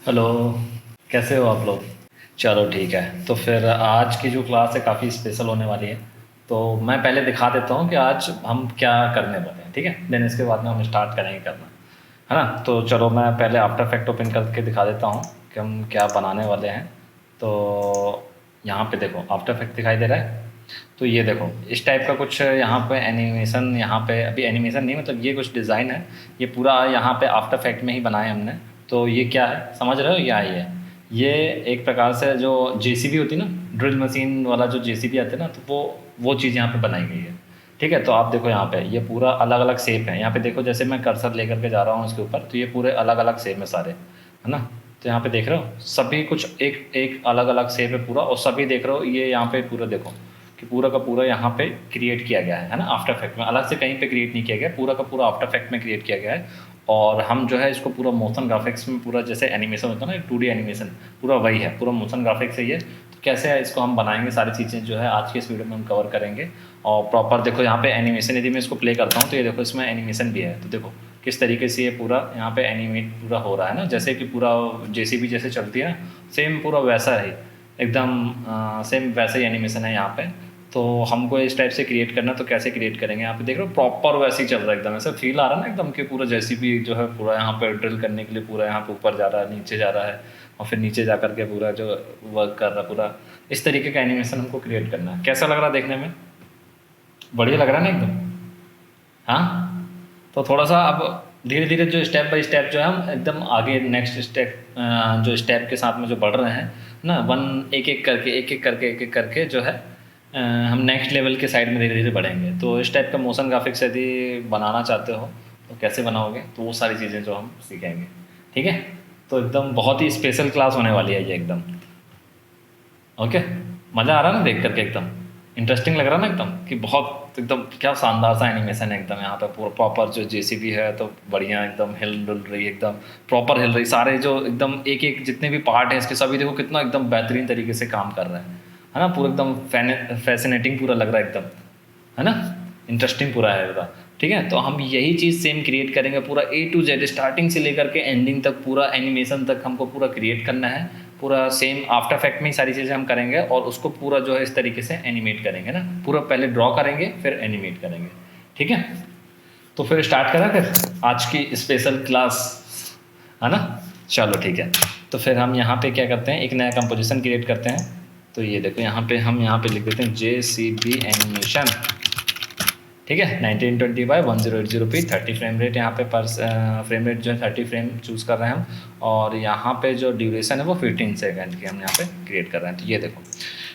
Hello. कैसे हो आप लोग? चलो ठीक है, तो फिर आज की जो क्लास है काफ़ी स्पेशल होने वाली है। तो मैं पहले दिखा देता हूँ कि आज हम क्या करने वाले हैं, ठीक है? देन इसके बाद में हम स्टार्ट करेंगे करना, है ना? तो चलो मैं पहले आफ्टर इफेक्ट ओपन करके दिखा देता हूँ कि हम क्या बनाने वाले हैं। तो यहाँ पे देखो आफ्टर इफेक्ट दिखाई दे रहा है। तो ये देखो इस टाइप का कुछ यहाँ पे एनिमेशन, यहाँ पे अभी एनिमेशन नहीं, मतलब ये कुछ डिज़ाइन है। ये पूरा यहाँ पे आफ्टर इफेक्ट में ही बनाया हमने। तो ये क्या है समझ रहे हो? ये एक प्रकार से जो जेसीबी होती है ना, ड्रिल मशीन वाला जो जेसीबी आते हैं ना, तो वो चीज़ यहाँ पे बनाई गई है। ठीक है, तो आप देखो यहाँ पे ये पूरा अलग अलग शेप है। यहाँ पे देखो जैसे मैं कर्सर लेकर के जा रहा हूँ इसके ऊपर, तो ये पूरे अलग अलग शेप में सारे, है ना? तो यहाँ पे देख रहे हो सभी कुछ एक एक अलग अलग शेप है पूरा, और सभी देख रहे हो ये यहाँ पे पूरा देखो कि पूरा का पूरा यहाँ पे क्रिएट किया गया है ना? आफ्टर इफेक्ट में अलग से कहीं पे क्रिएट नहीं किया गया, पूरा का पूरा आफ्टर इफेक्ट में क्रिएट किया गया है। और हम जो है इसको पूरा मोशन ग्राफिक्स में, पूरा जैसे एनिमेशन होता है ना 2D एनिमेशन, पूरा वही है, पूरा मोशन ग्राफिक्स से ही है। तो कैसे है इसको हम बनाएंगे, सारी चीज़ें जो है आज के इस वीडियो में हम कवर करेंगे। और प्रॉपर देखो यहाँ पे एनिमेशन, यदि मैं इसको प्ले करता हूँ तो ये देखो इसमें एनिमेशन भी है। तो देखो किस तरीके से ये पूरा यहाँ पे एनिमेट पूरा हो रहा है ना, जैसे कि पूरा जेसीबी जैसे चलती है ना, सेम पूरा वैसा है एकदम, सेम वैसा ही एनिमेशन है यहाँ पे। तो हमको इस टाइप से क्रिएट करना, तो कैसे क्रिएट करेंगे? यहाँ पे देख रहे हो प्रॉपर वैसे ही चल रहा है, एकदम ऐसा फील आ रहा है ना एकदम कि पूरा जेसीबी जो है पूरा यहाँ पे ड्रिल करने के लिए पूरा यहाँ पे ऊपर जा रहा है, नीचे जा रहा है, और फिर नीचे जा करके पूरा जो वर्क कर रहा है पूरा, इस तरीके का एनिमेशन हमको क्रिएट करना है। कैसा लग रहा है देखने में? बढ़िया लग रहा है ना एकदम? हाँ। तो थोड़ा सा अब धीरे धीरे जो स्टेप बाय स्टेप जो है हम एकदम आगे नेक्स्ट स्टेप, जो स्टेप के साथ में जो बढ़ रहे हैं ना, वन एक एक करके एक एक करके जो है हम नेक्स्ट लेवल के साइड में धीरे धीरे बढ़ेंगे। तो इस टाइप का मोशन ग्राफिक्स यदि बनाना चाहते हो तो कैसे बनाओगे, तो वो सारी चीज़ें जो हम सीखेंगे। ठीक है, तो एकदम बहुत ही स्पेशल क्लास होने वाली है ये एकदम। ओके, मज़ा आ रहा है ना देख करके? एकदम इंटरेस्टिंग लग रहा है ना एकदम कि बहुत एकदम क्या शानदार सा एनिमेशन है एकदम। यहाँ पे पूरा प्रॉपर जो जेसीबी है तो बढ़िया एकदम हिल डुल रही है, एकदम प्रॉपर हिल रही, सारे जो एकदम एक एक जितने भी पार्ट हैं इसके सभी देखो कितना एकदम बेहतरीन तरीके से काम कर रहे हैं, है ना? पूरा एकदम फैसिनेटिंग पूरा लग रहा है एकदम, है ना? इंटरेस्टिंग पूरा है पूरा। ठीक है, तो हम यही चीज़ सेम क्रिएट करेंगे पूरा A to Z, स्टार्टिंग से लेकर के एंडिंग तक, पूरा एनिमेशन तक हमको पूरा क्रिएट करना है। पूरा सेम आफ्टर इफेक्ट में ही सारी चीज़ें हम करेंगे, और उसको पूरा जो है इस तरीके से एनिमेट करेंगे ना, पूरा पहले ड्रॉ करेंगे फिर एनिमेट करेंगे। ठीक है, तो फिर स्टार्ट करें फिर आज की स्पेशल क्लास, है ना? चलो ठीक है, तो फिर हम यहाँ पे क्या करते हैं, एक नया कंपोजिशन क्रिएट करते हैं। तो ये देखो यहाँ पे हम यहाँ पे लिख देते हैं JCB एनिमेशन। ठीक है, 1920x1080p 30 फ्रेम रेट, यहाँ पे पर फ्रेम रेट जो है 30 फ्रेम चूज़ कर रहे हैं हम। और यहाँ पे जो ड्यूरेशन है वो 15 सेकंड की हम यहाँ पे क्रिएट कर रहे हैं। तो ये देखो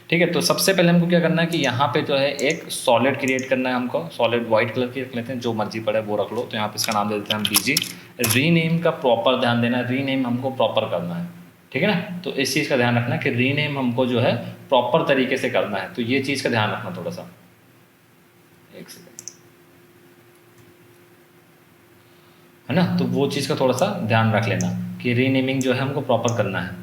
ठीक है, तो सबसे पहले हमको क्या करना है कि यहाँ पे जो है एक सॉलिड क्रिएट करना है हमको। सॉलिड वाइट कलर की रख लेते हैं, जो मर्जी पड़े वो रख लो। तो यहाँ पे इसका नाम दे देते हैं हम BG। रीनेम का प्रॉपर ध्यान देना है, रीनेम हमको प्रॉपर करना है। ठीक है ना? तो इस चीज़ का ध्यान रखना कि रीनेम हमको जो है प्रॉपर तरीके से करना है। तो ये चीज़ का ध्यान रखना थोड़ा सा, एक सेकेंड, है ना? तो वो चीज़ का थोड़ा सा ध्यान रख लेना कि रीनेमिंग जो है हमको प्रॉपर करना है।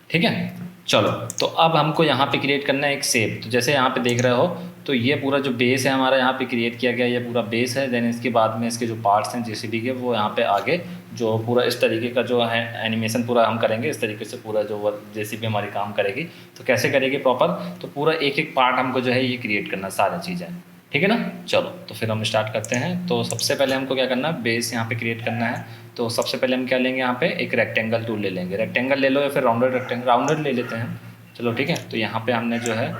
ठीक है, चलो तो अब हमको यहाँ पे क्रिएट करना है एक शेप। तो जैसे यहाँ पे देख रहे हो, तो ये पूरा जो बेस है हमारा यहाँ पे क्रिएट किया गया, ये पूरा बेस है। देन इसके बाद में इसके जो पार्ट्स हैं जेसीबी के, वो यहाँ पे आगे जो पूरा इस तरीके का जो है एनिमेशन पूरा हम करेंगे इस तरीके से, पूरा जो जेसीबी हमारी काम करेगी। तो कैसे करेगी प्रॉपर, तो पूरा एक एक पार्ट हमको जो है ये क्रिएट करना सारी चीज़ें। ठीक है ना? चलो तो फिर हम स्टार्ट करते हैं। तो सबसे पहले हमको क्या करना है, बेस यहाँ पे क्रिएट करना है। तो सबसे पहले हम क्या लेंगे, यहाँ पे एक रेक्टेंगल टूल ले लेंगे। रेक्टेंगल ले लो या फिर राउंडेड ले लेते हैं। चलो ठीक है, तो यहाँ पे हमने जो है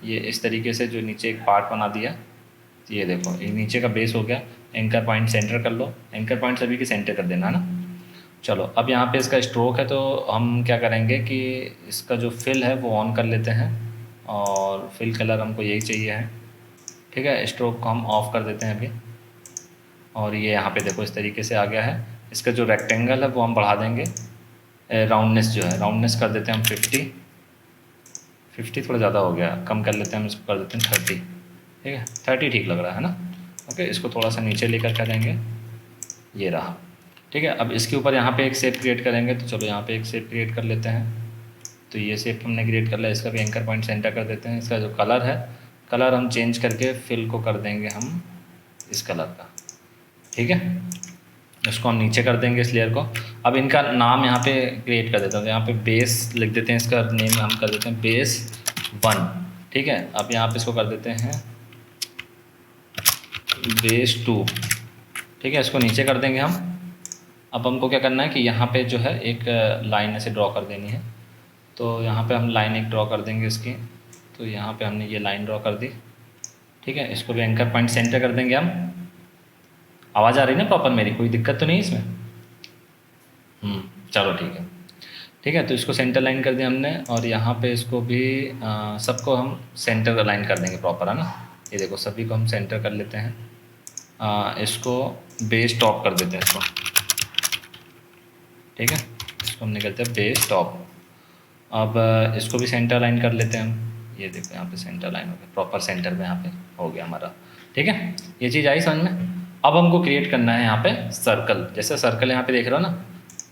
ये इस तरीके से जो नीचे एक पार्ट बना दिया। तो ये देखो ये नीचे का बेस हो गया। एंकर पॉइंट सेंटर कर लो, एंकर पॉइंट सभी के सेंटर कर देना, है ना? चलो अब यहाँ पे इसका स्ट्रोक है, तो हम क्या करेंगे कि इसका जो फिल है वो ऑन कर लेते हैं, और फिल कलर हमको यही चाहिए है। ठीक है, स्ट्रोक को हम ऑफ कर देते हैं अभी। और ये यहाँ पे देखो इस तरीके से आ गया है। इसका जो रेक्टेंगल है वो हम बढ़ा देंगे। राउंडनेस जो है, राउंडनेस कर देते हैं हम 50 थोड़ा ज़्यादा हो गया, कम कर लेते हैं हम, इसको कर देते हैं 30। ठीक है, 30 ठीक लग रहा है ना? ओके, इसको थोड़ा सा नीचे लेकर करेंगे, ये रहा। ठीक है, अब इसके ऊपर यहाँ पे एक शेप क्रिएट करेंगे। तो चलो यहाँ पे एक शेप क्रिएट कर लेते हैं। तो ये शेप हमने क्रिएट कर लिया, इसका भी एंकर पॉइंट सेंटर कर देते हैं। इसका जो कलर है, कलर हम चेंज करके फिल को कर देंगे हम इस कलर का। ठीक है, इसको हम नीचे कर देंगे इस लेयर को। अब इनका नाम यहाँ पे क्रिएट कर देते हैं, तो यहाँ पे बेस लिख देते हैं, इसका नेम हम कर देते हैं बेस 1, ठीक है। अब यहाँ पे इसको कर देते हैं बेस 2, ठीक है। इसको नीचे कर देंगे हम। अब हमको क्या करना है कि यहाँ पे जो है एक लाइन ऐसे ड्रॉ कर देनी है, तो यहाँ पे हम लाइन एक ड्रॉ कर देंगे इसकी। तो यहाँ पे हमने ये लाइन ड्रॉ कर दी, ठीक है। इसको भी एंकर पॉइंट सेंटर कर देंगे हम। आवाज़ आ रही है ना प्रॉपर मेरी, कोई दिक्कत तो नहीं है इसमें? चलो ठीक है, ठीक है। तो इसको सेंटर लाइन कर दिया हमने, और यहाँ पे इसको भी सबको हम सेंटर अलाइन कर देंगे प्रॉपर, है ना। ये देखो सभी को हम सेंटर कर लेते हैं। इसको बेस टॉप कर देते हैं इसको, ठीक है। इसको हमने कहते हैं बेस टॉप। अब इसको भी सेंटर लाइन कर लेते हैं हम। ये देखो यहाँ पे सेंटर लाइन हो गया, प्रॉपर सेंटर में यहाँ पे हो गया हमारा, ठीक है। ये चीज़ आई समझ में। अब हमको क्रिएट करना है यहाँ पे सर्कल। जैसे सर्कल यहाँ पे देख रहे हो ना,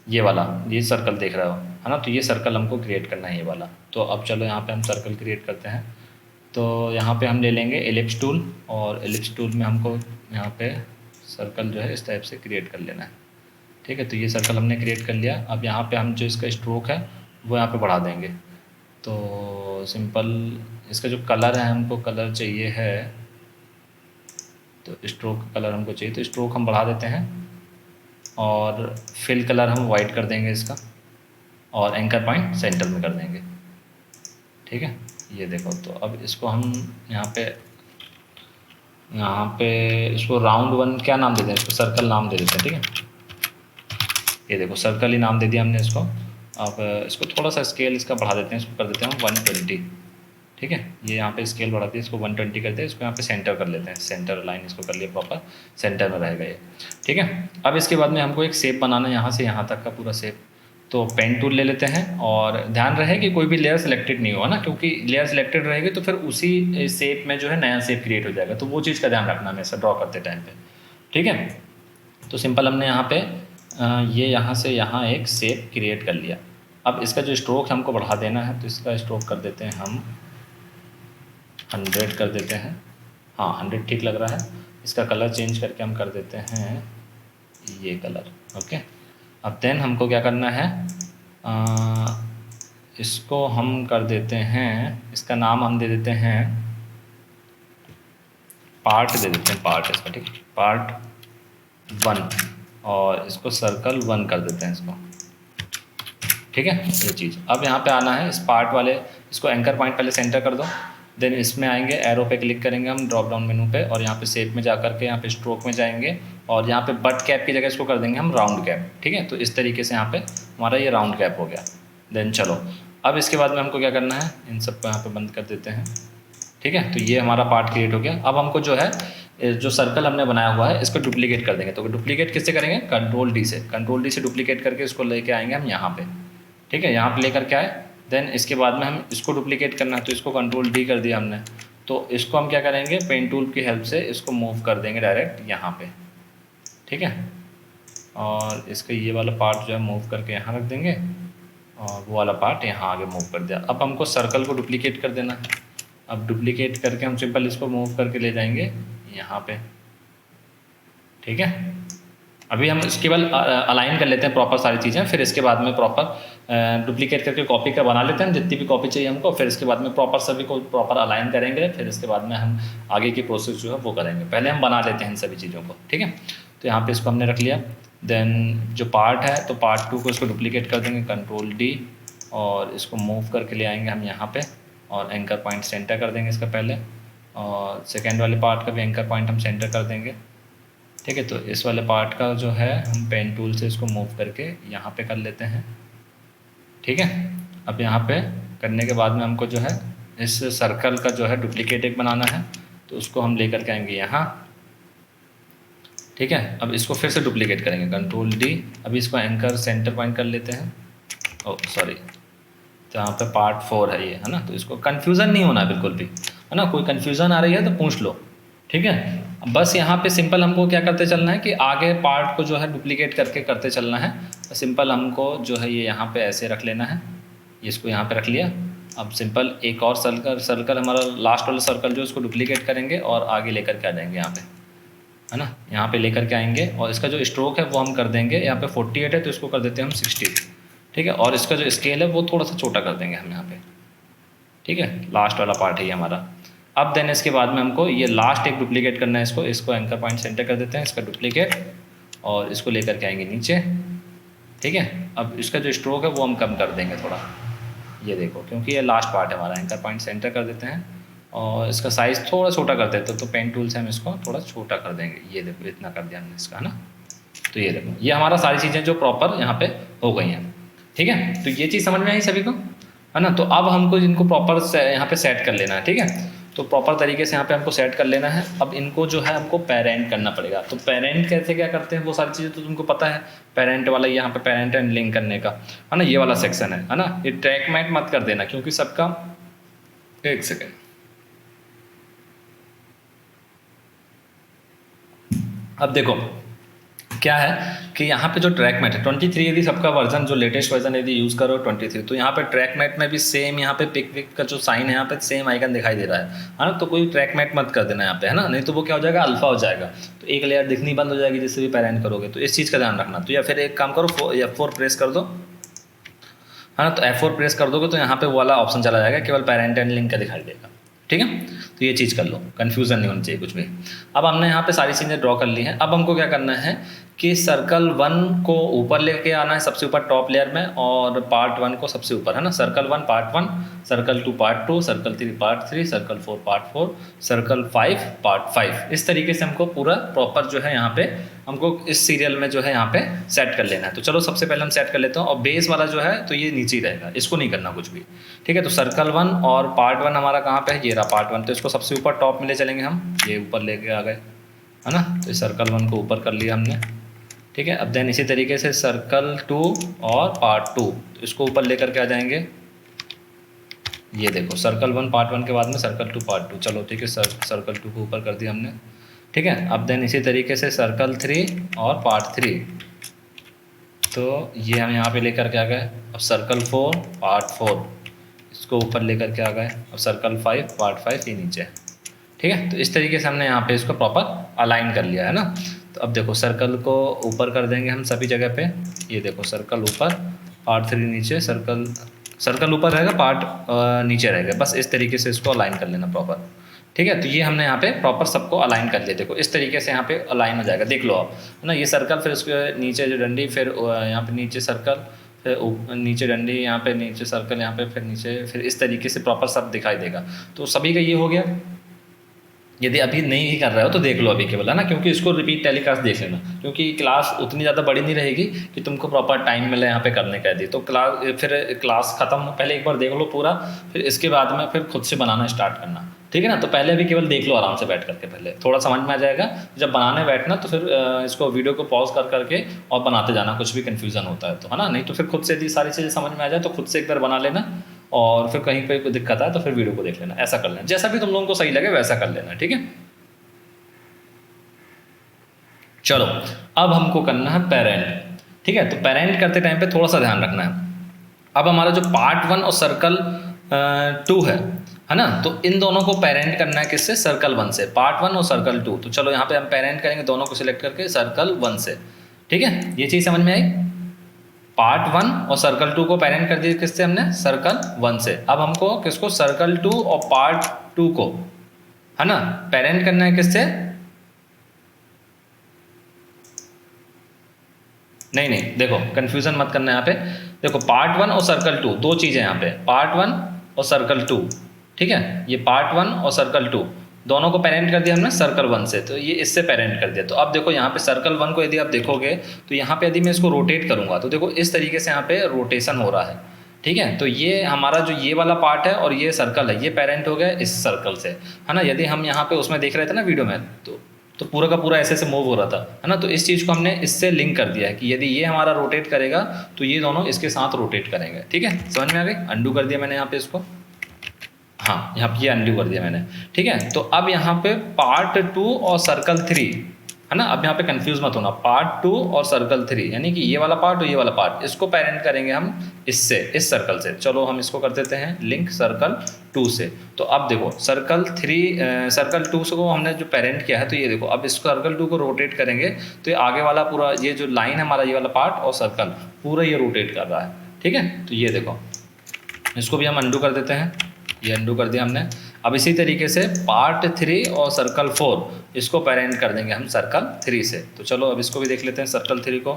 ये वाला, ये सर्कल देख रहे हो, है ना। तो ये सर्कल हमको क्रिएट करना है, ये वाला। तो अब चलो यहाँ पे हम सर्कल क्रिएट करते हैं। तो यहाँ पे हम ले लेंगे एलिप्स टूल, और एलिप्स टूल में हमको यहाँ पे सर्कल जो है इस टाइप से क्रिएट कर लेना है, ठीक है। तो ये सर्कल हमने क्रिएट कर लिया। अब यहाँ पे हम जो इसका स्ट्रोक है वो यहाँ पे बढ़ा देंगे। तो सिंपल इसका जो कलर है, हमको कलर चाहिए है, तो स्ट्रोक का कलर हमको चाहिए, तो स्ट्रोक हम बढ़ा देते हैं, और फिल कलर हम वाइट कर देंगे इसका, और एंकर पॉइंट सेंटर में कर देंगे, ठीक है। ये देखो, तो अब इसको हम यहाँ पे इसको राउंड 1 क्या नाम दे दें, इसको सर्कल नाम दे देते हैं, ठीक है। ये देखो सर्कल ही नाम दे दिया हमने इसको। अब इसको थोड़ा सा स्केल इसका बढ़ा देते हैं, इसको कर देते हैं 120, ठीक है। ये यहाँ पे स्केल बढ़ा दिया, इसको 120 करते हैं। इसको यहाँ पे सेंटर कर लेते हैं, सेंटर लाइन इसको कर लिया, प्रॉपर सेंटर में रहेगा ये, ठीक है। अब इसके बाद में हमको एक शेप बनाना है, यहाँ से यहाँ तक का पूरा शेप। तो पेन टूल ले लेते हैं, और ध्यान रहे कि कोई भी लेयर सेलेक्टेड नहीं हुआ ना, क्योंकि लेयर सेलेक्टेड रहेगी तो फिर उसी शेप में जो है नया शेप क्रिएट हो जाएगा। तो वो चीज़ का ध्यान रखना हमेशा ड्रॉ करते टाइम पे, ठीक है। तो सिंपल हमने यहाँ पे ये यहाँ से यहाँ एक शेप क्रिएट कर लिया। अब इसका जो स्ट्रोक हमको बढ़ा देना है, तो इसका स्ट्रोक कर देते हैं हम 100 कर देते हैं। हाँ 100 ठीक लग रहा है। इसका कलर चेंज करके हम कर देते हैं ये कलर, ओके। अब देन हमको क्या करना है, इसको हम कर देते हैं, इसका नाम हम दे देते हैं पार्ट, दे देते हैं पार्ट इसका, ठीक है, पार्ट 1, और इसको सर्कल 1 कर देते हैं इसको, ठीक है। ये चीज़ अब यहाँ पे आना है, इस पार्ट वाले इसको एंकर पॉइंट पहले सेंटर कर दो। देन इसमें आएंगे, एरो पे क्लिक करेंगे हम ड्रॉप डाउन मेनू पे, और यहाँ पे शेप में जा करके यहाँ पे स्ट्रोक में जाएंगे, और यहाँ पे बट कैप की जगह इसको कर देंगे हम राउंड कैप, ठीक है। तो इस तरीके से यहाँ पे हमारा ये राउंड कैप हो गया। देन चलो अब इसके बाद में हमको क्या करना है, इन सबको यहाँ पे बंद कर देते हैं, ठीक है। तो ये हमारा पार्ट क्रिएट हो गया। अब हमको जो है जो सर्कल हमने बनाया हुआ है इसको डुप्लीकेट कर देंगे। तो डुप्लीकेट किससे करेंगे, कंट्रोल डी से, कंट्रोल डी से डुप्लीकेट करके इसको लेके आएंगे हम यहाँ पे, ठीक है। यहाँ पे लेकर के आए। देन इसके बाद में हम इसको डुप्लीकेट करना है, तो इसको कंट्रोल डी कर दिया हमने। तो इसको हम क्या करेंगे, पेन टूल की हेल्प से इसको मूव कर देंगे डायरेक्ट यहाँ पे, ठीक है। और इसका ये वाला पार्ट जो है मूव करके यहाँ रख देंगे, और वो वाला पार्ट यहाँ आगे मूव कर दिया। अब हमको सर्कल को डुप्लीकेट कर देना है। अब डुप्लीकेट करके हम सिंपल इसको मूव करके ले जाएंगे यहाँ पे, ठीक है। अभी हम इसके बाद अलाइन कर लेते हैं प्रॉपर सारी चीज़ें, फिर इसके बाद में प्रॉपर डुप्लीकेट करके कॉपी का बना लेते हैं जितनी भी कॉपी चाहिए हमको। फिर इसके बाद में प्रॉपर सभी को प्रॉपर अलाइन करेंगे, फिर इसके बाद में हम आगे की प्रोसेस जो है वो करेंगे। पहले हम बना लेते हैं इन सभी चीज़ों को, ठीक है। तो यहाँ पे इसको हमने रख लिया। देन जो पार्ट है, तो पार्ट 2 को इसको डुप्लीकेट कर देंगे कंट्रोल डी, और इसको मूव करके ले आएंगे हम यहाँ पे, और एंकर पॉइंट सेंटर कर देंगे इसका पहले, और सेकेंड वाले पार्ट का भी एंकर पॉइंट हम सेंटर कर देंगे, ठीक है। तो इस वाले पार्ट का जो है हम पेन टूल से इसको मूव करके यहाँ पे कर लेते हैं, ठीक है। अब यहाँ पे करने के बाद में हमको जो है इस सर्कल का जो है डुप्लीकेट एक बनाना है, तो उसको हम लेकर के आएंगे यहाँ, ठीक है। अब इसको फिर से डुप्लीकेट करेंगे कंट्रोल डी। अभी इसको एंकर सेंटर पॉइंट कर लेते हैं, ओ सॉरी, तो यहाँ पे पार्ट 4 है ये, है ना। तो इसको कन्फ्यूज़न नहीं होना बिल्कुल भी, है ना। कोई कन्फ्यूज़न आ रही है तो पूछ लो, ठीक है। बस यहाँ पे सिंपल हमको क्या करते चलना है कि आगे पार्ट को जो है डुप्लीकेट करके करते चलना है। तो सिंपल हमको जो है ये यहाँ पे ऐसे रख लेना है, इसको यहाँ पे रख लिया। अब सिंपल एक और सर्कल हमारा लास्ट वाला सर्कल जो उसको डुप्लीकेट करेंगे और आगे लेकर के आ जाएंगे यहाँ पे, है ना। यहाँ पे लेकर के आएंगे और इसका जो स्ट्रोक है वो हम कर देंगे, यहाँ पे 48 है तो इसको कर देते हैं हम 60, ठीक है। और इसका जो स्केल है वो थोड़ा सा छोटा कर देंगे हम यहाँ पे, ठीक है। लास्ट वाला पार्ट है ये हमारा। अब देन इसके बाद में हमको ये लास्ट एक डुप्लीकेट करना है, इसको एंकर पॉइंट सेंटर कर देते हैं, इसका डुप्लीकेट, और इसको लेकर के आएंगे नीचे, ठीक है। अब इसका जो स्ट्रोक है वो हम कम कर देंगे थोड़ा, ये देखो, क्योंकि ये लास्ट पार्ट है हमारा। एंकर पॉइंट सेंटर कर देते हैं और इसका साइज़ थोड़ा छोटा कर देते हैं, तो पेन टूल से हम इसको थोड़ा छोटा कर देंगे, ये देखो इतना कर दिया हमने इसका, है ना। तो ये देखो, ये हमारा सारी चीज़ें जो प्रॉपर यहाँ पे हो गई हैं, ठीक है। तो ये चीज़ समझ में आई सभी को, है ना। तो अब हमको इनको प्रॉपर यहाँ पे सेट कर लेना है, ठीक है। तो प्रॉपर तरीके से यहाँ पे हमको सेट कर लेना है। अब इनको जो है हमको पेरेंट करना पड़ेगा। तो पेरेंट कैसे क्या करते हैं वो सारी चीज़ें तो तुमको पता है। पेरेंट वाला यहाँ पे पेरेंट एंड लिंक करने का, है ना, ये वाला सेक्शन है ना। ये ट्रैक मैट मत कर देना, क्योंकि सबका, एक सेकेंड, अब देखो क्या है कि यहाँ पे जो ट्रैक मैट है 23, यदि सबका वर्जन जो लेटेस्ट वर्जन यदि यूज़ करो 23, तो यहाँ पे ट्रैक मैट में भी सेम यहाँ पे पिक विक का जो साइन है यहाँ पे सेम आइकन दिखाई दे रहा है ना। तो कोई ट्रैक मैट मत कर देना यहाँ पे, है ना, नहीं तो वो क्या हो जाएगा, अल्फा हो जाएगा, तो एक लेयर दिखनी बंद हो जाएगी जिससे भी पेरेंट करोगे। तो इस चीज़ का ध्यान रखना। तो या फिर एक काम करो, F4 प्रेस कर दो, है ना। तो F4 प्रेस कर दोगे तो यहाँ पे वाला ऑप्शन चला जाएगा, केवल पेरेंट एंड लिंक का दिखाई देगा, ठीक है। तो ये चीज़ कर लो, कन्फ्यूज़न नहीं होनी चाहिए कुछ भी। अब हमने यहाँ पे सारी चीज़ें ड्रॉ कर ली हैं। अब हमको क्या करना है कि सर्कल 1 को ऊपर लेके आना है, सबसे ऊपर टॉप लेयर में, और पार्ट 1 को सबसे ऊपर, है ना। Circle 1 part 1, circle 2 part 2, circle 3 part 3, circle 4 part 4, circle 5 part 5। इस तरीके से हमको पूरा प्रॉपर जो है यहाँ पे हमको इस सीरियल में जो है यहाँ पे सेट कर लेना है। तो चलो सबसे पहले हम सेट कर लेते हैं। और बेस वाला जो है तो ये नीचे ही रहेगा, इसको नहीं करना कुछ भी, ठीक है। तो सर्कल 1 और पार्ट 1 हमारा कहाँ पे है, ये रहा पार्ट 1। तो इसको सबसे ऊपर टॉप में ले चलेंगे हम, ये ऊपर लेके आ गए, है ना। तो सर्कल 1 को ऊपर कर लिया हमने, ठीक है। अब देन इसी तरीके से सर्कल 2 और पार्ट 2, तो इसको ऊपर लेकर के आ जाएंगे। ये देखो सर्कल 1 पार्ट 1 के बाद में सर्कल 2 पार्ट 2, चलो ठीक है। सर्कल 2 को ऊपर कर दिया हमने, ठीक है। अब देन इसी तरीके से सर्कल 3 और पार्ट 3, तो ये हम यहाँ पे लेकर के आ गए। अब सर्कल 4 पार्ट 4, इसको ऊपर लेकर के आ गए। अब सर्कल 5 पार्ट 5 ये नीचे, ठीक है। तो इस तरीके से हमने यहाँ पे इसको प्रॉपर अलाइन कर लिया है ना। तो अब देखो सर्कल को ऊपर कर देंगे हम सभी जगह पे। ये देखो सर्कल ऊपर, पार्ट 3 नीचे, सर्कल ऊपर रहेगा, पार्ट नीचे रहेगा। बस इस तरीके से इसको अलाइन कर लेना प्रॉपर, ठीक है। तो ये हमने यहाँ पे प्रॉपर सबको अलाइन कर लिया। देखो इस तरीके से यहाँ पे अलाइन हो जाएगा, देख लो आप, है ना। ये सर्कल, फिर उसके नीचे जो डंडी, फिर यहाँ पे नीचे सर्कल, फिर नीचे डंडी, यहाँ पे नीचे सर्कल, यहाँ पे फिर नीचे, फिर इस तरीके से प्रॉपर सब दिखाई देगा। तो सभी का ये हो गया। यदि अभी नहीं कर रहे हो तो देख लो अभी केवल, है ना, क्योंकि इसको रिपीट टेलीकास्ट देख लेना, क्योंकि क्लास उतनी ज़्यादा बड़ी नहीं रहेगी कि तुमको प्रॉपर टाइम मिले यहाँ पे करने का। यदि तो क्लास ख़त्म हो, पहले एक बार देख लो पूरा, फिर इसके बाद में फिर खुद से बनाना स्टार्ट करना, ठीक है ना। तो पहले अभी केवल देख लो आराम से बैठ करके, पहले थोड़ा समझ में आ जाएगा। जब बनाने बैठना तो फिर इसको वीडियो को पॉज कर करके और बनाते जाना, कुछ भी कन्फ्यूज़न होता है तो, है ना। नहीं तो फिर खुद से यदि सारी चीज़ें समझ में आ जाए तो खुद से एक बार बना लेना, और फिर कहीं पर कोई दिक्कत आए तो फिर वीडियो को देख लेना। ऐसा कर लेना, जैसा भी तुम लोगों को सही लगे वैसा कर लेना, ठीक है। चलो अब हमको करना है पेरेंट, ठीक है। तो पेरेंट करते टाइम पे थोड़ा सा ध्यान रखना है। अब हमारा जो पार्ट 1 और सर्कल 2 है ना, तो इन दोनों को पेरेंट करना है किससे, सर्कल 1 से, पार्ट 1 और सर्कल 2। तो चलो यहाँ पे हम पेरेंट करेंगे दोनों को सिलेक्ट करके सर्कल 1 से, ठीक है। ये चीज़ समझ में आई। पार्ट 1 और सर्कल 2 को पेरेंट कर दिया किससे हमने, सर्कल 1 से। अब हमको किसको, सर्कल 2 और पार्ट 2 को, है ना, पेरेंट करना है किससे, नहीं देखो कंफ्यूजन मत करना यहाँ पे। देखो पार्ट 1 और सर्कल 2 दो चीज़ें यहाँ पे, पार्ट 1 और सर्कल 2, ठीक है। ये पार्ट 1 और सर्कल 2 दोनों को पेरेंट कर दिया हमने सर्कल 1 से, तो ये इससे पेरेंट कर दिया। तो अब देखो यहाँ पे सर्कल 1 को यदि आप देखोगे तो यहाँ पे यदि मैं इसको रोटेट करूँगा तो देखो इस तरीके से यहाँ पे रोटेशन हो रहा है, ठीक है। तो ये हमारा जो ये वाला पार्ट है और ये सर्कल है, ये पेरेंट हो गया इस सर्कल से, है ना। यदि हम यहाँ पे उसमें देख रहे थे ना वीडियो में, तो पूरा का पूरा ऐसे मूव हो रहा था, है ना। तो इस चीज़ को हमने इससे लिंक कर दिया है कि यदि ये हमारा रोटेट करेगा तो ये दोनों इसके साथ रोटेट करेंगे, ठीक है। समझ में आ गई। अंडू कर दिया मैंने यहाँ पे इसको, हाँ यहाँ पे ये अंडू कर दिया मैंने, ठीक है। तो अब यहाँ पे पार्ट 2 और सर्कल 3, है ना। अब यहाँ पे कंफ्यूज मत होना, पार्ट 2 और सर्कल 3, यानी कि ये वाला पार्ट और ये वाला पार्ट, इसको पेरेंट करेंगे हम इससे, इस सर्कल से। चलो हम इसको कर देते हैं लिंक सर्कल 2 से। तो अब देखो सर्कल 2 को हमने जो पेरेंट किया है, तो ये देखो अब इस सर्कल 2 को रोटेट करेंगे तो ये आगे वाला पूरा ये जो लाइन है हमारा, ये वाला पार्ट और सर्कल पूरा ये रोटेट कर रहा है, ठीक है। तो ये देखो इसको भी हम अंडू कर देते हैं, ये अंडू कर दिया हमने। अब इसी तरीके से पार्ट 3 और सर्कल 4 इसको पेरेंट कर देंगे हम सर्कल 3 से। तो चलो अब इसको भी देख लेते हैं, सर्कल 3 को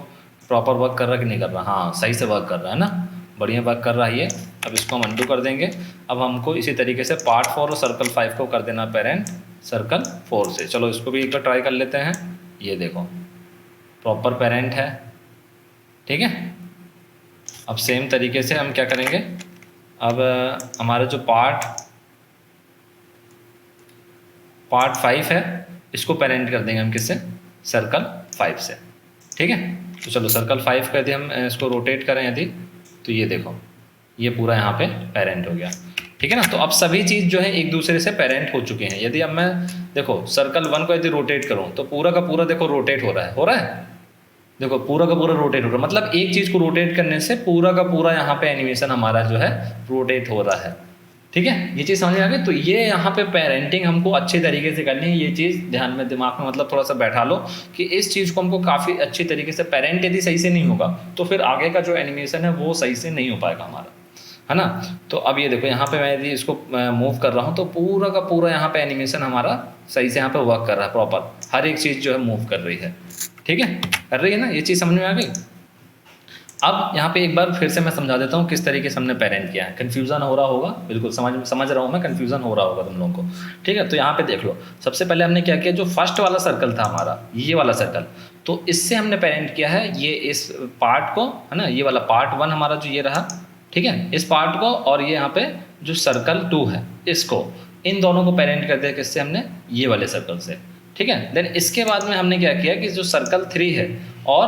प्रॉपर वर्क कर रहा है कि नहीं कर रहा। हाँ सही से वर्क कर रहा है ना, बढ़िया वर्क कर रहा है ये। अब इसको हम अंडू कर देंगे। अब हमको इसी तरीके से पार्ट 4 और सर्कल 5 को कर देना पेरेंट सर्कल 4 से। चलो इसको भी एक बार ट्राई कर लेते हैं। ये देखो प्रॉपर पेरेंट है, ठीक है। अब सेम तरीके से हम क्या करेंगे, अब हमारा जो पार्ट 5 है इसको पेरेंट कर देंगे हम किससे, सर्कल 5 से, ठीक है। तो चलो सर्कल 5 का यदि हम इसको रोटेट करें यदि, तो ये देखो ये पूरा यहाँ पे पेरेंट हो गया, ठीक है ना। तो अब सभी चीज़ जो है एक दूसरे से पेरेंट हो चुके हैं। यदि अब मैं देखो सर्कल 1 को यदि रोटेट करूँ तो पूरा का पूरा देखो रोटेट हो रहा है, देखो पूरा का पूरा रोटेट हो रहा है। मतलब एक चीज़ को रोटेट करने से पूरा का पूरा यहाँ पे एनिमेशन हमारा जो है रोटेट हो रहा है, ठीक है। ये चीज़ समझ में आ गई। तो ये यहाँ पे पेरेंटिंग हमको अच्छे तरीके से करनी है, ये चीज़ ध्यान में दिमाग में मतलब थोड़ा सा बैठा लो कि इस चीज़ को हमको काफ़ी अच्छी तरीके से, पेरेंट यदि सही से नहीं होगा तो फिर आगे का जो एनिमेशन है वो सही से नहीं हो पाएगा हमारा, है ना। तो अब ये देखो यहाँ पे मैं यदि इसको मूव कर रहा हूँ तो पूरा का पूरा यहाँ पे एनिमेशन हमारा सही से यहाँ पे वर्क कर रहा है, प्रॉपर हर एक चीज़ जो है मूव कर रही है, ठीक है, कर रही है ना। ये चीज़ समझ में आ गई। अब यहाँ पे एक बार फिर से मैं समझा देता हूँ किस तरीके से हमने पेरेंट किया है। कन्फ्यूज़न हो रहा होगा, बिल्कुल समझ रहा हूँ मैं, कन्फ्यूज़न हो रहा होगा तुम लोगों को, ठीक है। तो यहाँ पे देख लो, सबसे पहले हमने क्या किया, जो फर्स्ट वाला सर्कल था हमारा, ये वाला सर्कल, तो इससे हमने पेरेंट किया है ये इस पार्ट को, है ना। ये वाला पार्ट 1 हमारा जो ये रहा, ठीक है, इस पार्ट को, और ये यहाँ पे जो सर्कल 2 है इसको, इन दोनों को पेरेंट कर दिया किससे, हमने ये वाले सर्कल से, ठीक है। देन इसके बाद में हमने क्या किया कि जो सर्कल 3 है और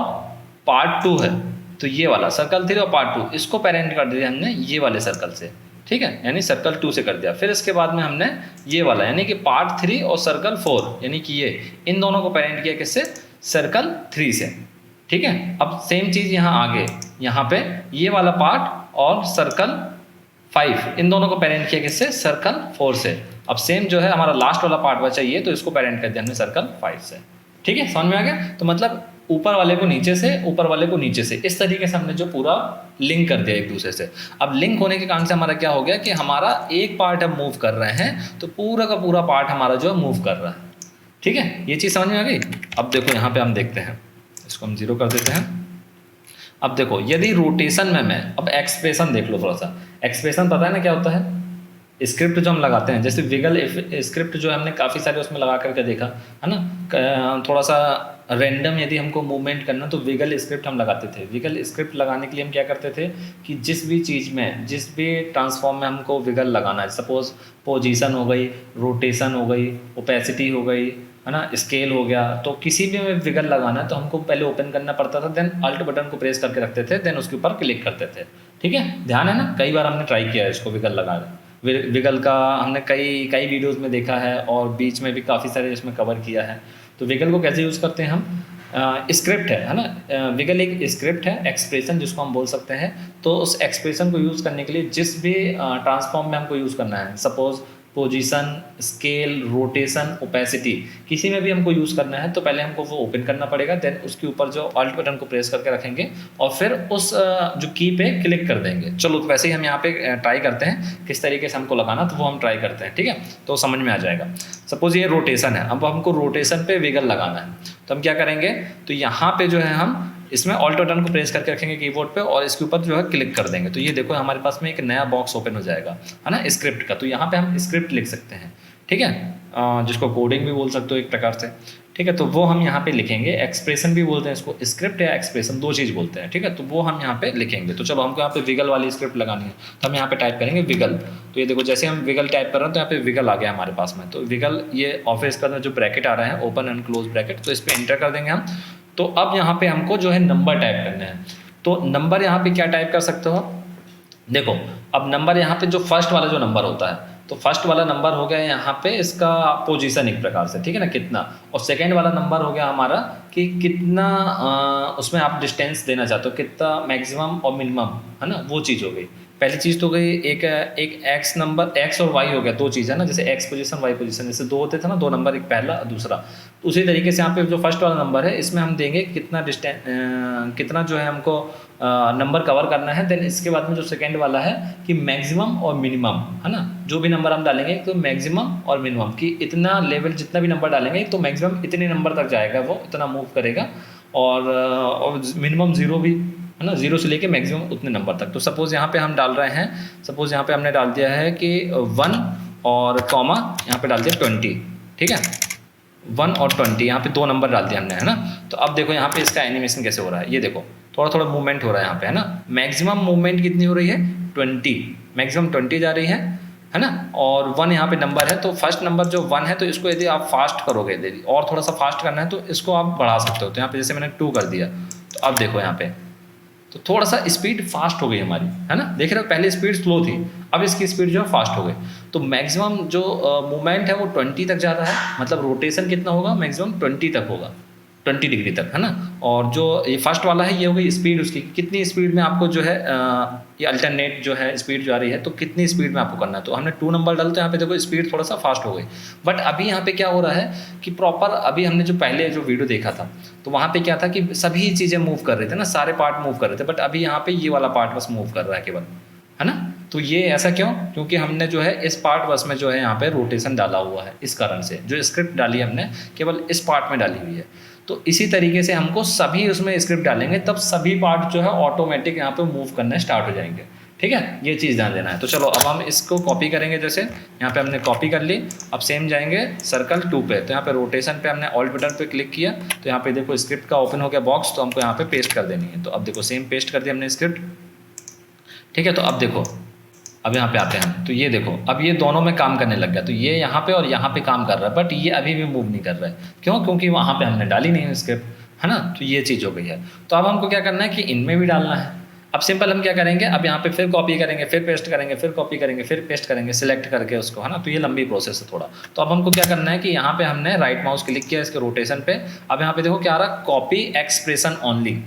पार्ट 2 है, तो ये वाला सर्कल 3 और पार्ट 2 इसको पेरेंट कर दिया हमने ये वाले सर्कल से, ठीक है, यानी सर्कल 2 से कर दिया। फिर इसके बाद में हमने ये वाला यानी कि पार्ट 3 और सर्कल 4 यानी कि ये, इन दोनों को पेरेंट किया किससे, सर्कल 3 से, ठीक है। अब सेम चीज़ यहाँ आगे, यहाँ पे ये वाला पार्ट और सर्कल 5 इन दोनों को पेरेंट किया किससे, सर्कल 4 से। अब सेम जो है हमारा लास्ट वाला पार्ट बचा ये, तो इसको पेरेंट कर दिया हमने सर्कल 5 से, ठीक है, समझ में आ गया। तो मतलब ऊपर वाले को नीचे से, ऊपर वाले को नीचे से, इस तरीके से हमने जो पूरा लिंक कर दिया एक दूसरे से। अब लिंक होने के कारण से हमारा क्या हो गया कि हमारा एक पार्ट हम मूव कर रहे हैं तो पूरा का पूरा पार्ट हमारा जो है मूव कर रहा है, ठीक है। ये चीज़ समझ में आ गई। अब देखो यहाँ पे हम देखते हैं, इसको हम 0 कर देते हैं। अब देखो यदि रोटेशन में मैं, अब एक्सप्रेशन देख लो थोड़ा सा, एक्सप्रेशन पता है ना क्या होता है, स्क्रिप्ट जो हम लगाते हैं, जैसे विगल स्क्रिप्ट जो है हमने काफ़ी सारे उसमें लगा करके देखा है ना। थोड़ा सा रैंडम यदि हमको मूवमेंट करना तो विगल स्क्रिप्ट हम लगाते थे। विगल स्क्रिप्ट लगाने के लिए हम क्या करते थे कि जिस भी चीज़ में, जिस भी ट्रांसफॉर्म में हमको विगल लगाना है, सपोज पोजीशन हो गई, रोटेशन हो गई, ओपेसिटी हो गई, है ना, स्केल हो गया, तो किसी भी में विगल लगाना है तो हमको पहले ओपन करना पड़ता था, देन अल्ट बटन को प्रेस करके रखते थे, देन उसके ऊपर क्लिक करते थे, ठीक है। ध्यान है ना, कई बार हमने ट्राई किया है इसको विगल लगाना। विगल का हमने कई वीडियोस में देखा है और बीच में भी काफ़ी सारे इसमें कवर किया है। तो विगल को कैसे यूज़ करते हैं हम, स्क्रिप्ट है ना, विगल एक स्क्रिप्ट है, एक्सप्रेशन जिसको हम बोल सकते हैं। तो उस एक्सप्रेशन को यूज़ करने के लिए जिस भी ट्रांसफॉर्म में हमको यूज़ करना है, suppose position, scale, rotation, opacity, किसी में भी हमको यूज़ करना है तो पहले हमको वो ओपन करना पड़ेगा, देन उसके ऊपर जो अल्ट बटन को प्रेस करके रखेंगे और फिर उस जो की पे क्लिक कर देंगे। चलो तो वैसे ही हम यहाँ पे ट्राई करते हैं किस तरीके से हमको लगाना, तो वो हम ट्राई करते हैं, ठीक है, तो समझ में आ जाएगा। सपोज ये रोटेशन है, अब हमको रोटेशन पे विगल लगाना है, तो हम क्या करेंगे, तो यहाँ पे जो है हम इसमें ऑल्ट बटन को प्रेस करके रखेंगे कीबोर्ड पे और इसके ऊपर जो है क्लिक कर देंगे, तो ये देखो हमारे पास में एक नया बॉक्स ओपन हो जाएगा, है ना, स्क्रिप्ट का। तो यहाँ पे हम स्क्रिप्ट लिख सकते हैं, ठीक है, जिसको कोडिंग भी बोल सकते हो एक प्रकार से, ठीक है। तो वो हम यहाँ पे लिखेंगे, एक्सप्रेशन भी बोलते हैं इसको, स्क्रिप्ट या एक्सप्रेशन दो चीज़ बोलते हैं, ठीक है। तो वो हम यहाँ पे लिखेंगे। तो चलो हमको यहाँ पे विगल वाली स्क्रिप्ट लगानी है, तो हम यहाँ पे टाइप करेंगे विगल। तो ये देखो जैसे हम विगल टाइप कर रहे हैं तो यहाँ पे विगल आ गया हमारे पास में। तो विगल ये ऑफिस का जो ब्रैकेट आ रहा है, ओपन एंड क्लोज ब्रैकेट, तो इस पर एंटर कर देंगे हम। तो अब यहाँ पे हमको जो है नंबर टाइप करने हैं। तो नंबर यहाँ पे क्या टाइप कर सकते हो, देखो अब नंबर यहाँ पे जो फर्स्ट वाला जो नंबर होता है, तो फर्स्ट वाला नंबर हो गया यहाँ पे इसका पोजीशन एक प्रकार से, ठीक है ना, कितना, और सेकंड वाला नंबर हो गया हमारा कि कितना उसमें आप डिस्टेंस देना चाहते हो, कितना मैक्सिमम और मिनिमम, है ना, वो चीज़ हो गई। पहली चीज़ तो गई एक एक्स नंबर, एक्स और वाई हो गया, दो चीज़ है ना, जैसे एक्स पोजीशन वाई पोजीशन, जैसे दो होते थे ना, दो नंबर, एक पहला और दूसरा। तो उसी तरीके से यहाँ पे जो फर्स्ट वाला नंबर है इसमें हम देंगे कितना कितना जो है हमको नंबर कवर करना है। देन इसके बाद में जो सेकंड वाला है कि मैक्सिमम और मिनिमम, है ना, जो भी नंबर हम डालेंगे तो मैक्सिमम और मिनिमम कि इतना लेवल, जितना भी नंबर डालेंगे तो मैक्सिमम इतने नंबर तक जाएगा, वो इतना मूव करेगा, और मिनिमम जीरो भी, है ना, जीरो से लेके मैक्सिमम उतने नंबर तक। तो सपोज़ यहाँ पे हम डाल रहे हैं, सपोज़ यहाँ पे हमने डाल दिया है कि 1 और कॉमा यहाँ पे डाल दिया 20, ठीक है, 1 और 20 यहाँ पे दो नंबर डाल दिया हमने, है ना। तो अब देखो यहाँ पे इसका एनिमेशन कैसे हो रहा है, ये देखो थोड़ा थोड़ा मूवमेंट हो रहा है यहाँ पे, है ना। मैक्सिमम मूवमेंट कितनी हो रही है, 20, मैक्सिमम 20 जा रही है ना, और 1 यहाँ पे नंबर है, तो फर्स्ट नंबर जो 1 है, तो इसको यदि आप फास्ट करोगे, यदि और थोड़ा सा फास्ट करना है तो इसको आप बढ़ा सकते हो। तो यहाँ पे जैसे मैंने 2 कर दिया, तो अब देखो यहाँ पे तो थोड़ा सा स्पीड फास्ट हो गई हमारी, है ना, देख रहे हो, पहले स्पीड स्लो थी, अब इसकी स्पीड जो है फास्ट हो गई। तो मैक्सिमम जो मूवमेंट है वो 20 तक जाता है, मतलब रोटेशन कितना होगा, मैक्सिमम 20 तक होगा, 20 डिग्री तक, है ना। और जो ये फर्स्ट वाला है ये हो गई स्पीड उसकी, कितनी स्पीड में आपको जो है ये अल्टरनेट जो है स्पीड जो आ रही है, तो कितनी स्पीड में आपको करना है। तो हमने 2 नंबर डाले तो यहाँ पे देखो स्पीड थोड़ा सा फास्ट हो गई। बट अभी यहाँ पे क्या हो रहा है कि प्रॉपर, अभी हमने जो पहले जो वीडियो देखा था तो वहाँ पे क्या था कि सभी चीज़ें मूव कर रहे थे ना, सारे पार्ट मूव कर रहे थे, बट अभी यहाँ पे ये वाला पार्ट बस मूव कर रहा है केवल, है ना। तो ये ऐसा क्यों, क्योंकि हमने जो है इस पार्ट बस में जो है यहाँ पे रोटेशन डाला हुआ है, इस कारण से जो स्क्रिप्ट डाली हमने केवल इस पार्ट में डाली हुई है। तो इसी तरीके से हमको सभी उसमें स्क्रिप्ट डालेंगे, तब सभी पार्ट जो है ऑटोमेटिक यहाँ पे मूव करने स्टार्ट हो जाएंगे, ठीक है, ये चीज़ ध्यान देना है। तो चलो अब हम इसको कॉपी करेंगे, जैसे यहाँ पे हमने कॉपी कर ली, अब सेम जाएंगे सर्कल 2 पे, तो यहाँ पे रोटेशन पे हमने ऑल्ट बटन पे क्लिक किया, तो यहाँ पे देखो स्क्रिप्ट का ओपन हो गया बॉक्स, तो हमको यहाँ पे पेस्ट कर देनी है। तो अब देखो सेम पेस्ट कर दिया हमने स्क्रिप्ट, ठीक है। तो अब देखो, अब यहाँ पे आते हैं, तो ये देखो अब ये दोनों में काम करने लग गया, तो ये यहाँ पे और यहाँ पे काम कर रहा है, बट ये अभी भी मूव नहीं कर रहा है, क्यों, क्योंकि वहाँ पे हमने डाली नहीं है स्क्रिप्ट, है ना। तो ये चीज़ हो गई है। तो अब हमको क्या करना है कि इनमें भी डालना है। अब सिंपल हम क्या करेंगे, अब यहाँ पे फिर कॉपी करेंगे, फिर पेस्ट करेंगे, फिर कॉपी करेंगे, फिर पेस्ट करेंगे, सिलेक्ट करके उसको, है ना। तो ये लंबी प्रोसेस है थोड़ा। तो अब हमको क्या करना है कि यहाँ पे हमने राइट माउस क्लिक किया इसके रोटेशन पे, अब यहाँ पे देखो क्या आ रहा, कॉपी एक्सप्रेशन ओनली,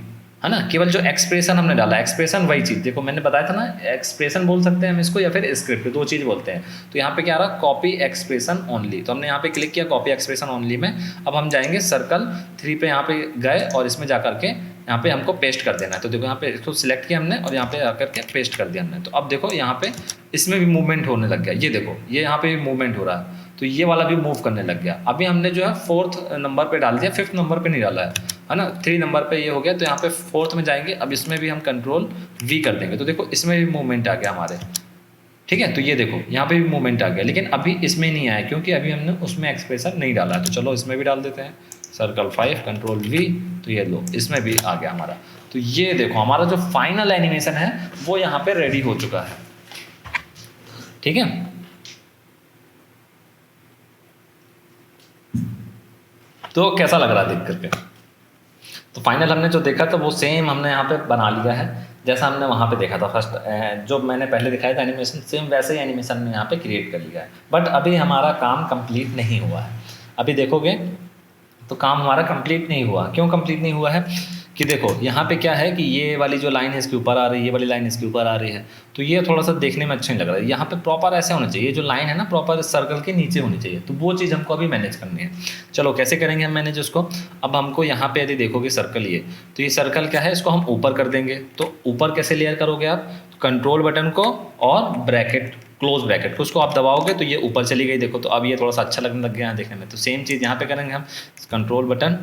है ना, केवल जो एक्सप्रेशन हमने डाला, एक्सप्रेशन वही चीज़, देखो मैंने बताया था ना, एक्सप्रेशन बोल सकते हैं हम इसको, या फिर स्क्रिप्ट, दो चीज़ बोलते हैं। तो यहाँ पे क्या आ रहा, कॉपी एक्सप्रेशन ओनली, तो हमने यहाँ पे क्लिक किया कॉपी एक्सप्रेशन ओनली में। अब हम जाएंगे सर्कल 3 पे, यहाँ पे गए और इसमें जा करके यहाँ पे हमको पेस्ट कर देना है। तो देखो यहाँ पे इसको सिलेक्ट किया हमने और यहाँ पे आकर के पेस्ट कर दिया हमने। तो अब देखो यहाँ पे इसमें भी मूवमेंट होने लग गया, ये देखो ये यहाँ पे भी मूवमेंट हो रहा है, तो ये वाला भी मूव करने लग गया। अभी हमने जो है 4th नंबर पे डाल दिया, 5th नंबर पे नहीं डाला है ना, 3 नंबर पे ये हो गया। तो यहाँ पे 4th में जाएंगे, अब इसमें भी हम कंट्रोल V कर देंगे, तो देखो इसमें भी मूवमेंट आ गया हमारे, ठीक है। तो ये देखो यहाँ पे भी मूवमेंट आ गया, लेकिन अभी इसमें नहीं आया क्योंकि अभी हमने उसमें एक्सप्रेशन नहीं डाला है। तो चलो इसमें भी डाल देते हैं, सर्कल 5 कंट्रोल V, तो ये लो इसमें भी आ गया हमारा। तो ये देखो हमारा जो फाइनल एनिमेशन है वो यहाँ पे रेडी हो चुका है, ठीक है। तो कैसा लग रहा है देख करके, तो फाइनल हमने जो देखा था वो सेम हमने यहाँ पे बना लिया है, जैसा हमने वहाँ पे देखा था फर्स्ट, जो मैंने पहले दिखाया था एनिमेशन, सेम वैसे ही एनिमेशन में यहाँ पे क्रिएट कर लिया है। बट अभी हमारा काम कंप्लीट नहीं हुआ है। अभी देखोगे तो काम हमारा कंप्लीट नहीं हुआ। क्यों कंप्लीट नहीं हुआ है कि देखो यहाँ पे क्या है कि ये वाली जो लाइन है इसके ऊपर आ रही है, ये वाली लाइन इसके ऊपर आ रही है, तो ये थोड़ा सा देखने में अच्छा नहीं लग रहा है। यहाँ पे प्रॉपर ऐसे होना चाहिए, जो लाइन है ना प्रॉपर सर्कल के नीचे होनी चाहिए, तो वो चीज़ हमको अभी मैनेज करनी है। चलो कैसे करेंगे हम मैनेज उसको। अब हमको यहाँ पे यदि देखोगे सर्कल ये, तो ये सर्कल क्या है, इसको हम ऊपर कर देंगे। तो ऊपर कैसे लेयर करोगे आप, कंट्रोल बटन को और ब्रैकेट, क्लोज ब्रैकेट को, उसको आप दबाओगे तो ये ऊपर चली गई। देखो तो अब ये थोड़ा सा अच्छा लगने लग गया है देखने में। तो सेम चीज़ यहाँ पे करेंगे हम, control button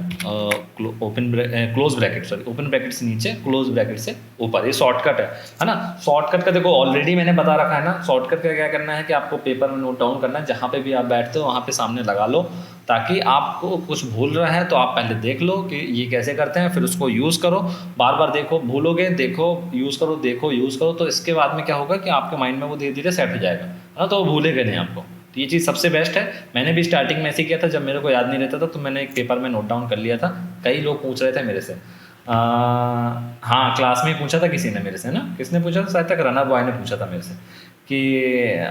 open close bracket, sorry open bracket से नीचे, क्लोज ब्रैकेट से ऊपर। ये शॉर्टकट है ना। शॉर्टकट का देखो ऑलरेडी मैंने बता रखा है ना। शॉर्टकट का क्या करना है कि आपको पेपर में नोट डाउन करना है, जहाँ पे भी आप बैठते हो वहाँ पे सामने लगा लो, ताकि आपको कुछ भूल रहा है तो आप पहले देख लो कि ये कैसे करते हैं, फिर उसको यूज़ करो, बार बार देखो, भूलोगे देखो, यूज़ करो, देखो, यूज़ करो, तो इसके बाद में क्या होगा कि आपके माइंड में वो धीरे धीरे सेट हो जाएगा, है ना। तो वो भूलेगा नहीं आपको। तो ये चीज़ सबसे बेस्ट है। मैंने भी स्टार्टिंग में ऐसे किया था, जब मेरे को याद नहीं रहता था तो मैंने एक पेपर में नोट डाउन कर लिया था। कई लोग पूछ रहे थे मेरे से, हाँ क्लास में ही पूछा था किसी ने मेरे से, ना किसने पूछा था, शायद तक रनर बॉय ने पूछा था मेरे से कि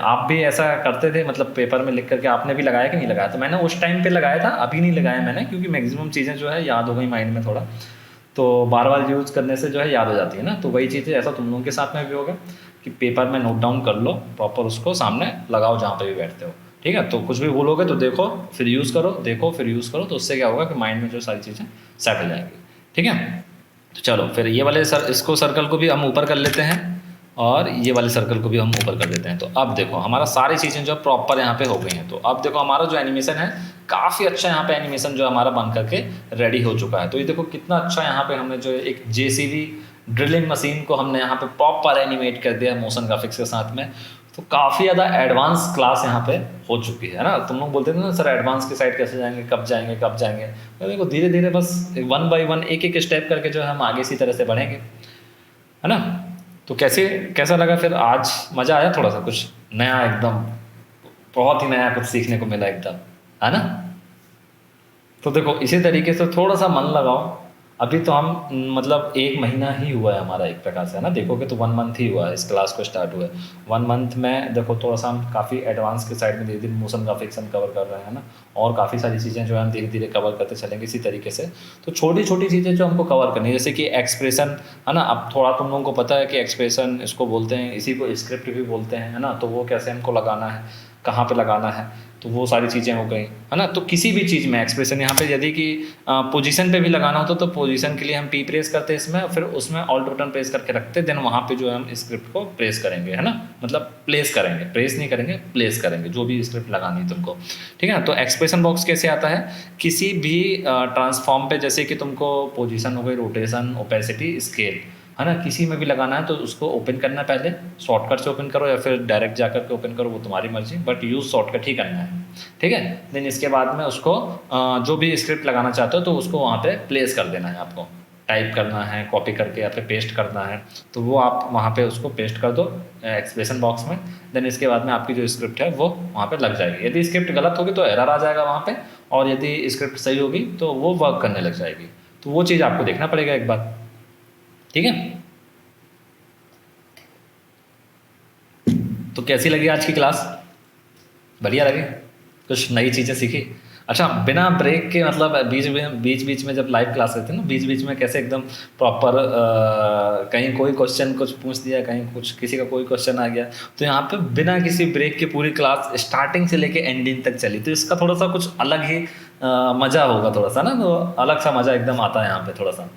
आप भी ऐसा करते थे, मतलब पेपर में लिख करके आपने भी लगाया कि नहीं लगाया? तो मैंने उस टाइम पे लगाया था, अभी नहीं लगाया मैंने, क्योंकि मैक्सिमम चीज़ें जो है याद हो गई माइंड में थोड़ा, तो बार बार यूज़ करने से जो है याद हो जाती है ना। तो वही चीज़ें ऐसा तुम लोगों के साथ में भी होगा कि पेपर में नोट डाउन कर लो, प्रॉपर उसको सामने लगाओ जहाँ पे भी बैठते हो, ठीक है। तो कुछ भी भूलोगे तो देखो फिर यूज़ करो, देखो फिर यूज़ करो, तो उससे क्या होगा कि माइंड में जो सारी चीज़ें सेट हो जाएंगी, ठीक है। तो चलो फिर ये वाले इसको सर्कल को भी हम ऊपर कर लेते हैं, और ये वाले सर्कल को भी हम ऊपर कर देते हैं। तो अब देखो हमारा सारी चीज़ें जो प्रॉपर यहाँ पे हो गई हैं। तो अब देखो हमारा जो एनिमेशन है काफ़ी अच्छा यहाँ पे एनिमेशन जो हमारा बन करके रेडी हो चुका है। तो ये देखो कितना अच्छा यहाँ पे हमने जो एक जेसीबी ड्रिलिंग मशीन को हमने यहाँ पे प्रॉपर एनिमेट कर दिया मोशन ग्राफिक्स के साथ में। तो काफ़ी ज़्यादा एडवांस क्लास यहाँ पे हो चुकी है ना। तुम लोग बोलते थे ना सर एडवांस की साइड कैसे जाएंगे, कब जाएंगे कब जाएंगे, तो देखो धीरे धीरे बस 1 बाय 1 एक एक स्टेप करके जो है हम आगे इसी तरह से बढ़ेंगे, है ना। तो कैसा लगा फिर आज? मज़ा आया? थोड़ा सा कुछ नया, एकदम बहुत ही नया कुछ सीखने को मिला एकदम, है ना। तो देखो इसी तरीके से थोड़ा सा मन लगाओ। अभी तो हम मतलब 1 महीना ही हुआ है हमारा एक प्रकार से, है ना। देखोगे तो 1 मंथ ही हुआ है इस क्लास को स्टार्ट हुए। 1 मंथ में देखो थोड़ा सा हम काफ़ी एडवांस के साइड में धीरे धीरे मोशन ग्राफिक्स हम कवर कर रहे हैं ना, और काफ़ी सारी चीज़ें जो है हम धीरे धीरे कवर करते चलेंगे इसी तरीके से। तो छोटी छोटी चीज़ें जो हमको कवर करनी है, जैसे कि एक्सप्रेशन, है ना। अब थोड़ा तुम लोगों को पता है कि एक्सप्रेशन इसको बोलते हैं, इसी को स्क्रिप्ट भी बोलते हैं, है ना। तो वो कैसे हमको लगाना है, कहाँ पे लगाना है, तो वो सारी चीज़ें हो गई, है ना। तो किसी भी चीज़ में एक्सप्रेशन यहाँ पे यदि कि पोजीशन पे भी लगाना होता तो पोजीशन के लिए हम पी प्रेस करते हैं इसमें, फिर उसमें ऑल्ट बटन प्रेस करके रखते, देन वहाँ पे जो है हम स्क्रिप्ट को प्रेस करेंगे, है ना। मतलब प्लेस करेंगे, प्रेस नहीं करेंगे, प्लेस करेंगे जो भी स्क्रिप्ट लगानी है तुमको, ठीक है ना। तो एक्सप्रेशन बॉक्स कैसे आता है? किसी भी ट्रांसफॉर्म पे, जैसे कि तुमको पोजीशन हो गई, रोटेशन, ओपेसिटी, स्केल, है ना, किसी में भी लगाना है तो उसको ओपन करना है, पहले शॉर्टकट से ओपन करो या फिर डायरेक्ट जाकर के ओपन करो, वो तुम्हारी मर्जी, बट यूज़ शॉर्टकट ही करना है, ठीक है। देन इसके बाद में उसको जो भी स्क्रिप्ट लगाना चाहते हो तो उसको वहाँ पे प्लेस कर देना है, आपको टाइप करना है, कॉपी करके या फिर पेस्ट करना है, तो वो आप वहाँ पे उसको पेस्ट कर दो एक्सप्रेशन बॉक्स में। देन इसके बाद में आपकी जो स्क्रिप्ट है वो वहाँ पे लग जाएगी। यदि स्क्रिप्ट गलत होगी तो एरर आ जाएगा वहाँ पे, और यदि स्क्रिप्ट सही होगी तो वो वर्क करने लग जाएगी। तो वो चीज़ आपको देखना पड़ेगा एक बार, ठीक है। तो कैसी लगी आज की क्लास? बढ़िया लगी? कुछ नई चीज़ें सीखी? अच्छा, बिना ब्रेक के, मतलब बीच बीच में जब लाइव क्लास रहती है ना, बीच बीच में कैसे एकदम प्रॉपर कहीं कोई क्वेश्चन कुछ पूछ दिया, कहीं कुछ किसी का कोई क्वेश्चन आ गया, तो यहाँ पे बिना किसी ब्रेक के पूरी क्लास स्टार्टिंग से लेके एंडिंग तक चली। तो इसका थोड़ा सा कुछ अलग ही मज़ा होगा, थोड़ा सा ना, तो अलग सा मज़ा एकदम आता है यहाँ पे थोड़ा सा,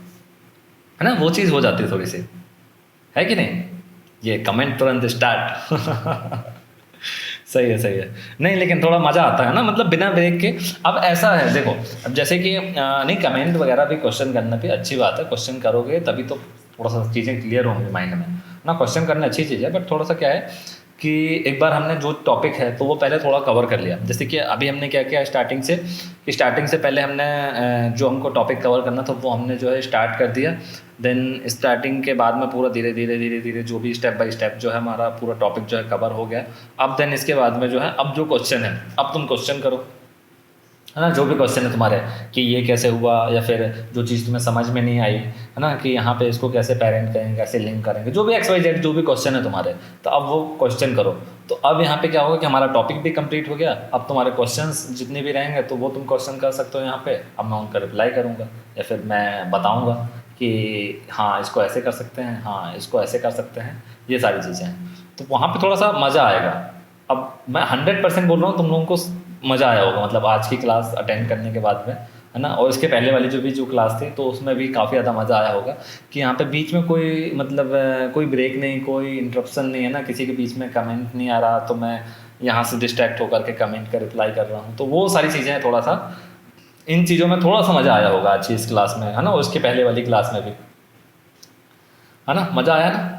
है ना। वो चीज़ हो जाती है थोड़ी सी, है कि नहीं। ये कमेंट तुरंत स्टार्ट सही है, सही है। नहीं लेकिन थोड़ा मज़ा आता है ना, मतलब बिना ब्रेक के। अब ऐसा है देखो, अब जैसे कि नहीं, कमेंट वगैरह भी, क्वेश्चन करना भी अच्छी बात है, क्वेश्चन करोगे तभी तो थोड़ा सा चीज़ें क्लियर होंगी माइंड में ना। क्वेश्चन करना अच्छी चीज़ है, बट थोड़ा सा क्या है कि एक बार हमने जो टॉपिक है तो वो पहले थोड़ा कवर कर लिया। जैसे कि अभी हमने क्या किया स्टार्टिंग से पहले हमने जो हमको टॉपिक कवर करना था वो हमने जो है स्टार्ट कर दिया। देन स्टार्टिंग के बाद में पूरा धीरे धीरे जो भी स्टेप बाय स्टेप जो है हमारा पूरा टॉपिक जो है कवर हो गया। अब देन इसके बाद में जो है, अब जो क्वेश्चन है, अब तुम क्वेश्चन करो, है ना। जो भी क्वेश्चन है तुम्हारे कि ये कैसे हुआ, या फिर जो चीज़ तुम्हें समझ में नहीं आई, है ना, कि यहाँ पे इसको कैसे पेरेंट करेंगे, कैसे लिंक करेंगे, जो भी XYZ जो भी क्वेश्चन है तुम्हारे, तो अब वो क्वेश्चन करो। तो अब यहाँ पे क्या होगा कि हमारा टॉपिक भी कंप्लीट हो गया। अब तुम्हारे क्वेश्चंस जितने भी रहेंगे तो वो तुम क्वेश्चन कर सकते हो यहाँ पे। अब मैं उनका रिप्लाई करूँगा या फिर मैं बताऊँगा कि हाँ इसको ऐसे कर सकते हैं, हाँ इसको ऐसे कर सकते हैं, ये सारी चीज़ें हैं। तो वहाँ पे थोड़ा सा मज़ा आएगा। अब मैं 100% बोल रहा हूँ, तुम लोगों को मज़ा आया होगा, मतलब आज की क्लास अटेंड करने के बाद में, है ना। और इसके पहले वाली जो क्लास थी तो उसमें भी काफ़ी ज़्यादा मज़ा आया होगा कि यहाँ पे बीच में कोई मतलब कोई ब्रेक नहीं, कोई इंटरप्शन नहीं है ना, किसी के बीच में कमेंट नहीं आ रहा तो मैं यहाँ से डिस्ट्रैक्ट होकर के कमेंट का रिप्लाई कर रहा हूँ। तो वो सारी चीज़ें हैं, थोड़ा सा इन चीज़ों में थोड़ा सा मज़ा आया होगा आज की इस क्लास में, है ना। और उसके पहले वाली क्लास में भी, है ना, मज़ा आया ना।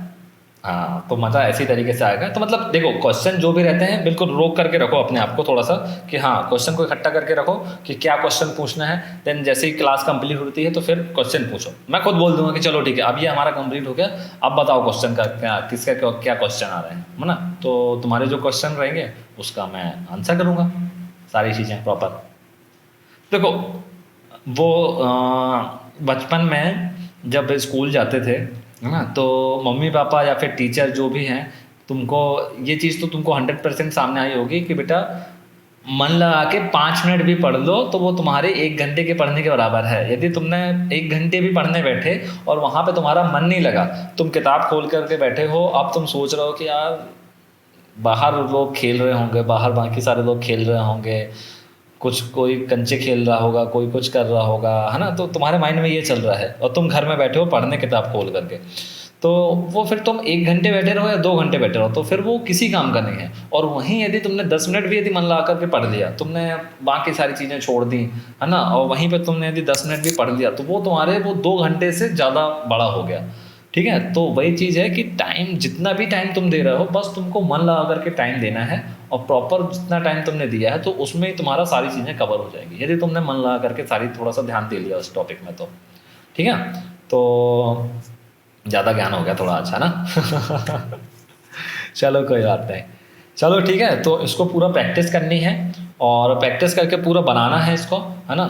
हाँ, तो मज़ा ऐसी तरीके से आएगा। तो मतलब देखो क्वेश्चन जो भी रहते हैं बिल्कुल रोक करके रखो अपने आप को थोड़ा सा, कि हाँ क्वेश्चन को इकट्ठा करके रखो कि क्या क्वेश्चन पूछना है। देन जैसे ही क्लास कंप्लीट होती है तो फिर क्वेश्चन पूछो। मैं खुद बोल दूंगा कि चलो ठीक है अब ये हमारा कंप्लीट हो गया, अब बताओ क्वेश्चन का किसका क्या क्वेश्चन आ रहे हैं, है ना। तो तुम्हारे जो क्वेश्चन रहेंगे उसका मैं आंसर करूँगा, सारी चीज़ें प्रॉपर। देखो वो बचपन में जब स्कूल जाते थे, है ना, तो मम्मी पापा या फिर टीचर जो भी हैं तुमको ये चीज़ तो तुमको 100% सामने आई होगी कि बेटा मन लगा के 5 मिनट भी पढ़ लो तो वो तुम्हारे 1 घंटे के पढ़ने के बराबर है। यदि तुमने 1 घंटे भी पढ़ने बैठे और वहाँ पे तुम्हारा मन नहीं लगा, तुम किताब खोल करके बैठे हो, अब तुम सोच रहे हो कि यार बाहर लोग खेल रहे होंगे, बाहर बाकी सारे लोग खेल रहे होंगे, कुछ कोई कंचे खेल रहा होगा, कोई कुछ कर रहा होगा, है ना, तो तुम्हारे माइंड में ये चल रहा है और तुम घर में बैठे हो पढ़ने किताब खोल करके, तो वो फिर तुम 1 घंटे बैठे रहो या 2 घंटे बैठे रहो तो फिर वो किसी काम का नहीं है। और वहीं यदि तुमने 10 मिनट भी यदि मन लगा करके पढ़ लिया, तुमने बाकी सारी चीज़ें छोड़ दी, है ना, और वहीं पे तुमने यदि 10 मिनट भी पढ़ लिया तो वो तुम्हारे वो 2 घंटे से ज़्यादा बड़ा हो गया। ठीक है, तो वही चीज़ है कि टाइम, जितना भी टाइम तुम दे रहे हो, बस तुमको मन लगा करके टाइम देना है और प्रॉपर जितना टाइम तुमने दिया है तो उसमें ही तुम्हारा सारी चीज़ें कवर हो जाएगी, यदि तुमने मन लगा करके सारी थोड़ा सा ध्यान दे लिया उस टॉपिक में तो। ठीक है, तो ज़्यादा ज्ञान हो गया थोड़ा, अच्छा ना। चलो कोई बात नहीं, चलो ठीक है, तो इसको पूरा प्रैक्टिस करनी है और प्रैक्टिस करके पूरा बनाना है इसको, है ना।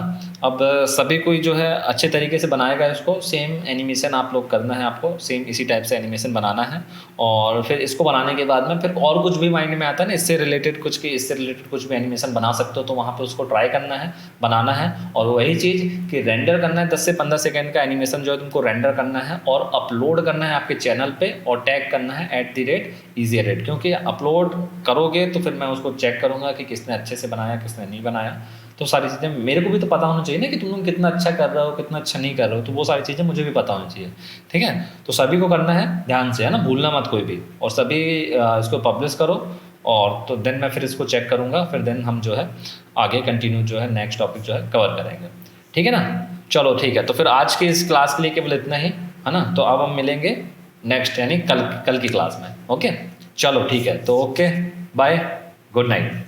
अब सभी कोई जो है अच्छे तरीके से बनाएगा इसको, सेम एनिमेशन आप लोग करना है, आपको सेम इसी टाइप से एनिमेशन बनाना है। और फिर इसको बनाने के बाद में फिर और कुछ भी माइंड में आता है ना इससे रिलेटेड कुछ, कि इससे रिलेटेड कुछ भी एनिमेशन बना सकते हो, तो वहाँ पे उसको ट्राई करना है, बनाना है। और वही चीज़ कि रेंडर करना है, 10 से 15 सेकेंड का एनिमेशन जो है तुमको रेंडर करना है और अपलोड करना है आपके चैनल पे और टैग करना है @easyedit, क्योंकि अपलोड करोगे तो फिर मैं उसको चेक करूँगा कि किसने अच्छे से बनाया, किसने नहीं बनाया। तो सारी चीज़ें मेरे को भी तो पता होना चाहिए ना कि तुम लोग कितना अच्छा कर रहे हो, कितना अच्छा नहीं कर रहे हो, तो वो सारी चीज़ें मुझे भी पता होनी चाहिए। ठीक है, तो सभी को करना है ध्यान से, है ना, भूलना मत कोई भी, और सभी इसको पब्लिश करो। और तो देन मैं फिर इसको चेक करूँगा, फिर देन हम जो है आगे कंटिन्यू जो है नेक्स्ट टॉपिक जो है कवर करेंगे। ठीक है ना, चलो ठीक है, तो फिर आज की इस क्लास के लिए केवल इतना ही, है ना। तो अब हम मिलेंगे नेक्स्ट यानी कल की क्लास में। ओके, चलो ठीक है, तो ओके, बाय, गुड नाइट।